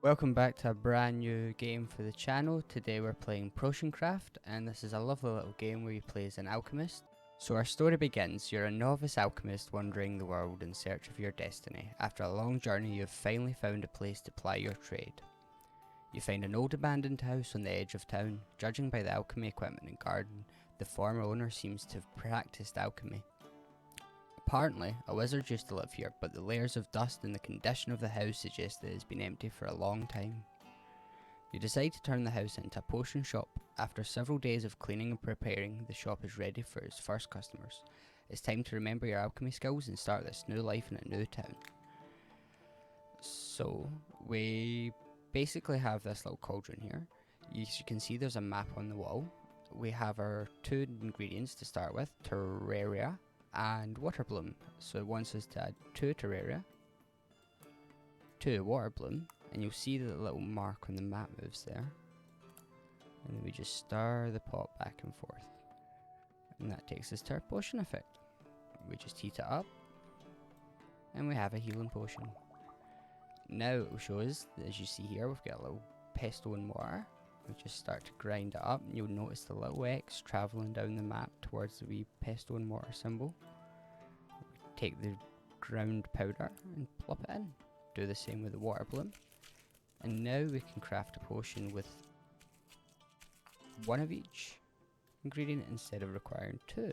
Welcome back to a brand new game for the channel. Today we're playing Potioncraft, and this is a lovely little game where you play as an alchemist. So our story begins. You're a novice alchemist wandering the world in search of your destiny. After a long journey, you've finally found a place to ply your trade. You find an old abandoned house on the edge of town. Judging by the alchemy equipment and garden, the former owner seems to have practiced alchemy. Apparently, a wizard used to live here, but the layers of dust and the condition of the house suggest that it has been empty for a long time. You decide to turn the house into a potion shop. After several days of cleaning and preparing, the shop is ready for its first customers. It's time to remember your alchemy skills and start this new life in a new town. So, we basically have this little cauldron here. You can see there's a map on the wall. We have our two ingredients to start with, terraria and water bloom. So it wants us to add 2 terraria, 2 water bloom, and you'll see that the little mark on the map moves there. And then we just stir the pot back and forth. And that takes us to our potion effect. We just heat it up, and we have a healing potion. Now it will show us, as you see here, we've got a little pestle and water. We just start to grind it up, and you'll notice the little X travelling down the map towards the wee pestle and water symbol. We take the ground powder and plop it in. Do the same with the water bloom. And now we can craft a potion with 1 of each ingredient instead of requiring 2.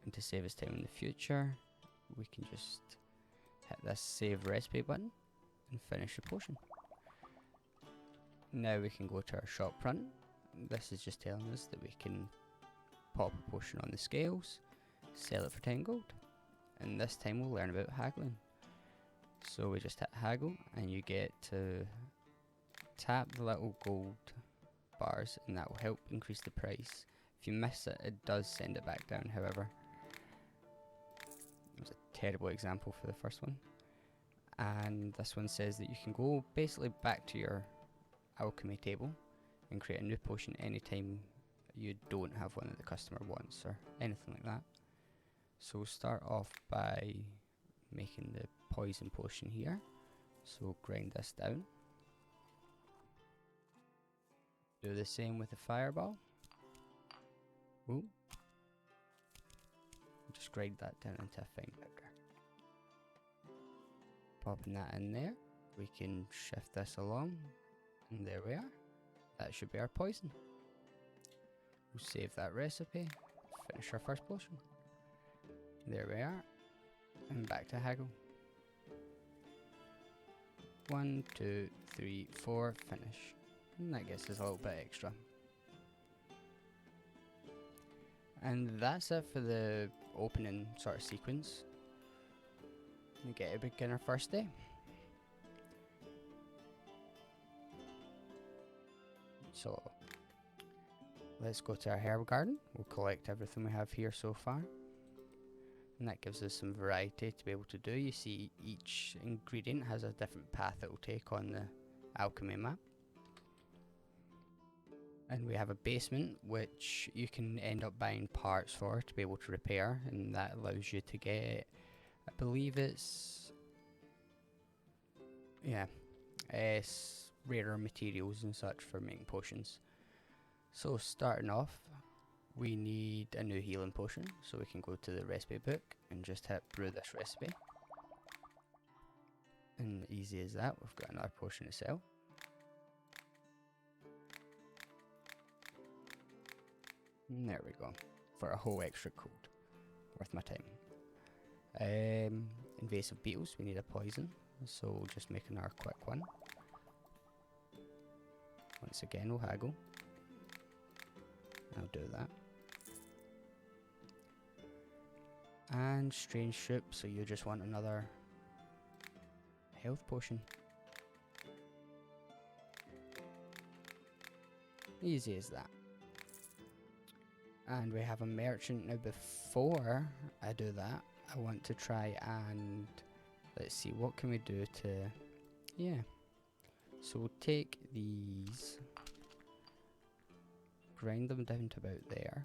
And to save us time in the future, we can just hit this save recipe button and finish the potion. Now we can go to our shop front. This is just telling us that we can pop a potion on the scales, sell it for 10 gold. And this time we'll learn about haggling. So we just hit haggle and you get to tap the little gold bars and that will help increase the price. If you miss it, it does send it back down, however. It was a terrible example for the first one. And this one says that you can go basically back to your alchemy table and create a new potion anytime you don't have one that the customer wants or anything like that. So we'll start off by making the poison potion here. So we'll grind this down. Do the same with the fireball. Ooh. Just grind that down into a fine powder. Popping that in there. We can shift this along. And there we are. That should be our poison. We'll save that recipe. Finish our first potion. There we are. And back to haggle. 1, 2, 3, 4. Finish. And that gets us a little bit extra. And that's it for the opening sort of sequence. We get to begin our first day. So let's go to our herb garden. We'll collect everything we have here so far. And that gives us some variety to be able to do. You see each ingredient has a different path it will take on the alchemy map. And we have a basement which you can end up buying parts for to be able to repair, and that allows you to get, I believe it's, yeah, rarer materials and such for making potions. So starting off, we need a new healing potion, so we can go to the recipe book and just hit brew this recipe. And easy as that, we've got another potion to sell. And there we go, for a whole extra gold, worth my time. Invasive beetles, we need a poison, so we'll just make another quick one. Once again, we'll haggle. I'll do that. And strange soup, so you just want another health potion. Easy as that. And we have a merchant. Now before I do that, I want to try and, let's see, what can we do to, yeah. So we'll take these, grind them down to about there,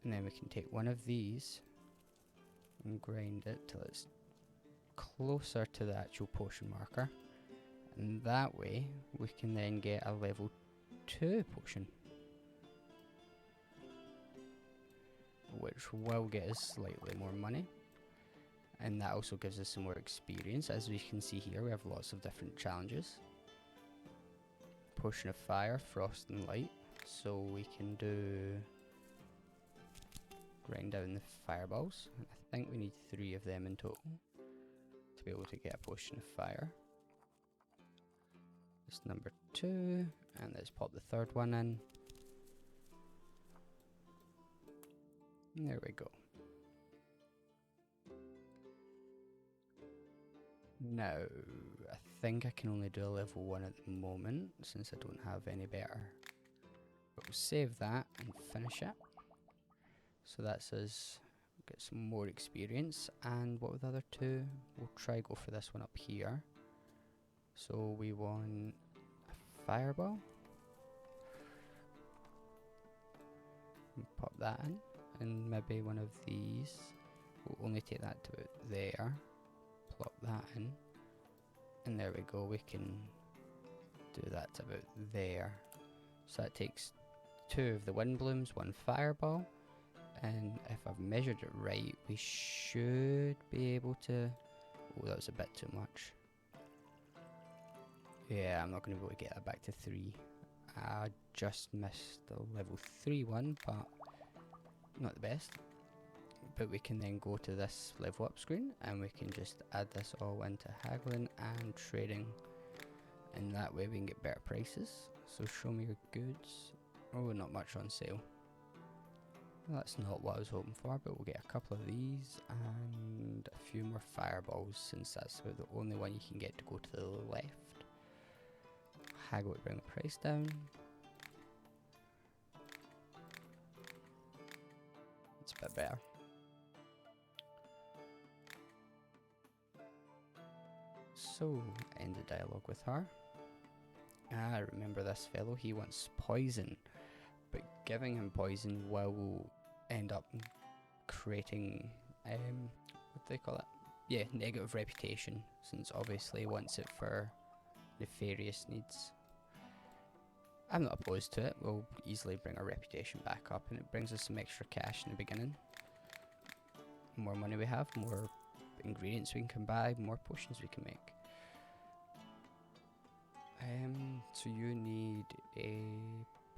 and then we can take one of these and grind it till it's closer to the actual potion marker, And that way, we can then get a level 2 potion, which will get us slightly more money. And that also gives us some more experience. As we can see here, we have lots of different challenges. Potion of Fire, Frost and Light. So we can do... grind down the fireballs. I think we need 3 of them in total to be able to get a Potion of Fire. That's number 2. And let's pop the 3rd one in. And there we go. Now, I think I can only do a level 1 at the moment, since I don't have any better. But we'll save that and finish it. So that's us get some more experience. And what were the other 2? We'll try go for this one up here. So we want a fireball. Pop that in. And maybe one of these. We'll only take that to about there. Plop that in, and there we go. We can do that to about there. So that takes 2 of the wind blooms, 1 fireball, and if I've measured it right, we should be able to... oh, that was a bit too much. Yeah, I'm not going to be able to get that back to 3. I just missed the level 3 one, but not the best. But we can then go to this level up screen and we can just add this all into haggling and trading, and that way we can get better prices. So show me your goods. Oh, not much on sale. Well, that's not what I was hoping for, but we'll get a couple of these and a few more fireballs, since that's about the only one you can get to go to the left. Haggle to bring the price down. It's a bit better. So, end the dialogue with her. Ah, remember this fellow, he wants poison. But giving him poison will end up creating, what do they call it? Yeah, negative reputation, since obviously he wants it for nefarious needs. I'm not opposed to it, we'll easily bring our reputation back up, and it brings us some extra cash in the beginning. The more money we have, more ingredients we can buy, more potions we can make. So you need a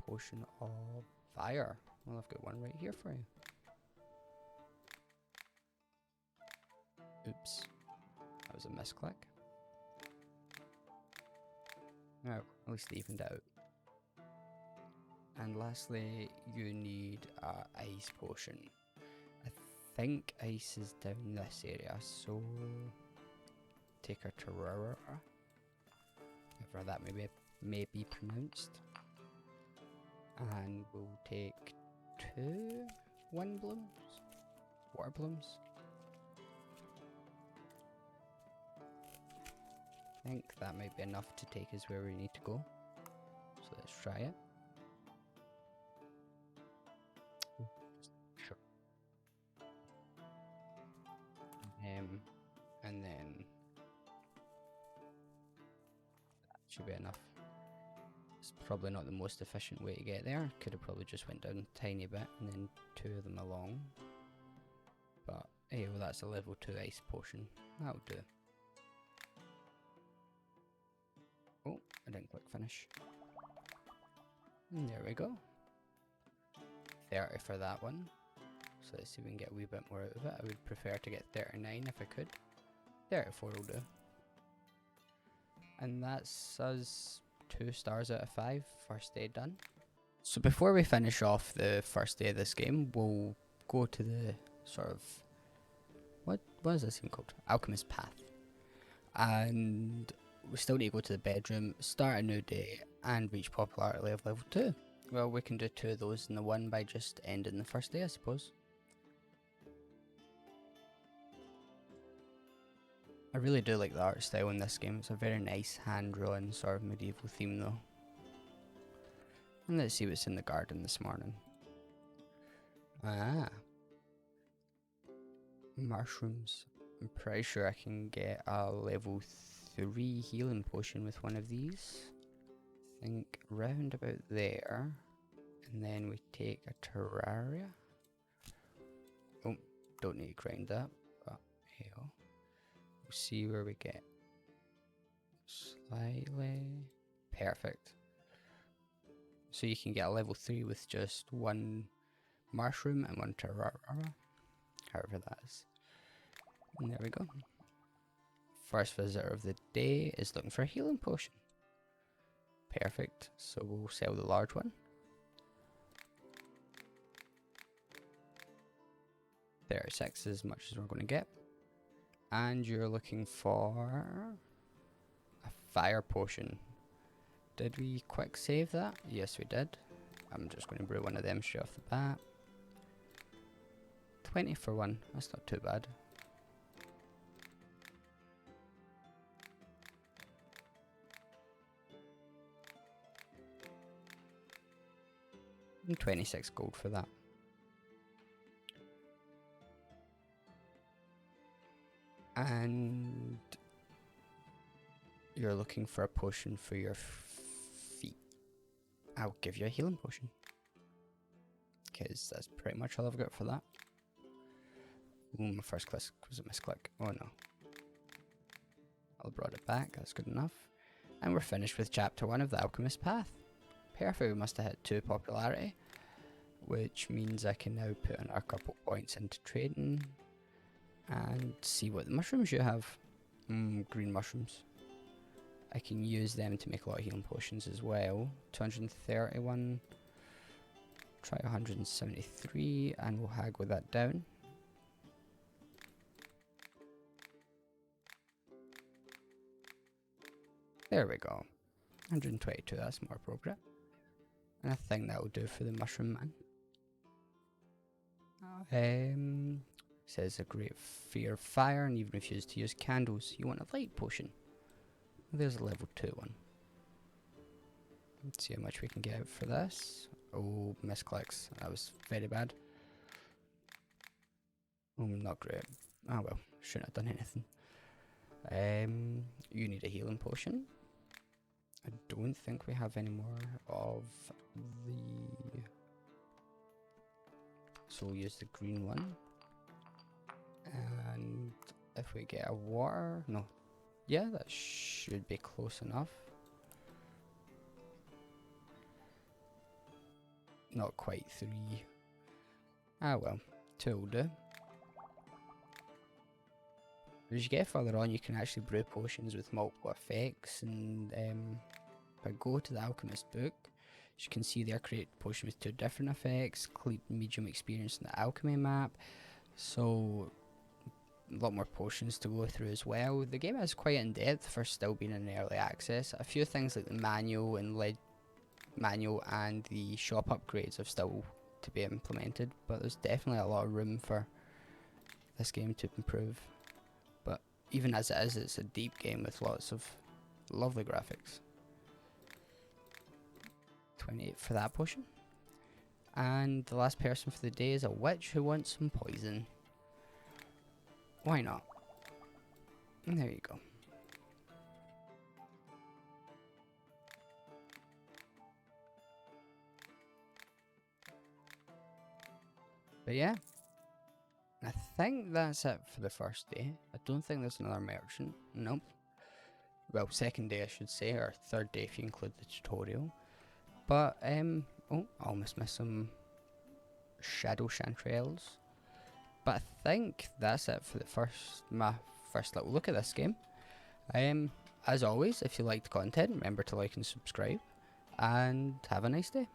potion of fire. Well, I've got one right here for you. Oops, that was a misclick. Oh, at least they evened out. And lastly, you need a ice potion. I think ice is down this area, so take her to Rara, however that may be pronounced. And we'll take 2 wind blooms, water blooms. I think that might be enough to take us where we need to go. So let's try it. Sure. And then that should be enough. It's probably not the most efficient way to get there. Could have probably just went down a tiny bit and then 2 of them along. But hey, well, that's a level 2 ice potion. That'll do. Oh, I didn't click finish. And there we go. 30 for that one. So let's see if we can get a wee bit more out of it. I would prefer to get 39 if I could. 34 will do. And that's us 2 stars out of 5. First day done. So before we finish off the first day of this game, we'll go to the sort of... What is this thing called? Alchemist path. And we still need to go to the bedroom, start a new day, and reach popularity of level 2. Well, we can do 2 of those in the one by just ending the first day, I suppose. I really do like the art style in this game. It's a very nice hand-drawn sort of medieval theme though. And let's see what's in the garden this morning. Ah. Mushrooms. I'm pretty sure I can get a level 3 healing potion with one of these. I think round about there. And then we take a Terraria. Oh, don't need to grind that. But hey, we'll see where we get. Slightly. Perfect. So you can get a level 3 with just 1 mushroom and 1 Terraria. However that is. And there we go. First visitor of the day is looking for a healing potion. Perfect. So we'll sell the large one. 36 is as much as we're going to get. And you're looking for a fire potion. Did we quick save that? Yes, we did. I'm just going to brew one of them straight off the bat. 20 for one. That's not too bad. And 26 gold for that. And you're looking for a potion for your feet. I'll give you a healing potion. Because that's pretty much all I've got for that. Ooh, my first click was a misclick. Oh no. I'll brought it back, that's good enough. And we're finished with chapter 1 of the Alchemist Path. Perfect, we must have hit 2 popularity. Which means I can now put in a couple points into trading. And see what the mushrooms you have. Green mushrooms. I can use them to make a lot of healing potions as well. 231. Try 173 and we'll haggle that down. There we go. 122, that's more appropriate. And I think that will do for the mushroom man. Says a great fear of fire and even refused to use candles. You want a light potion? There's a level 2 one. Let's see how much we can get for this. Oh, misclicks. That was very bad. Oh, not great. Oh well, shouldn't have done anything. You need a healing potion. I don't think we have any more of the... So we'll use the green one. And if we get a water... No. Yeah, that should be close enough. Not quite 3. Ah well, 2 will do. As you get further on, you can actually brew potions with multiple effects, and if I go to the Alchemist book, as you can see there, create a potion with 2 different effects, complete medium experience in the alchemy map, so a lot more potions to go through as well. The game is quite in depth for still being in early access. A few things like the manual and the shop upgrades have still to be implemented, but there's definitely a lot of room for this game to improve. But even as it is, it's a deep game with lots of lovely graphics. 28 for that potion. And the last person for the day is a witch who wants some poison. Why not? And there you go. But yeah, I think that's it for the first day. I don't think there's another merchant. Nope. Well, second day I should say, or third day if you include the tutorial. But, oh, I almost missed some shadow chanterelles. But I think that's it for my first little look at this game. As always, if you liked the content, remember to like and subscribe. And have a nice day.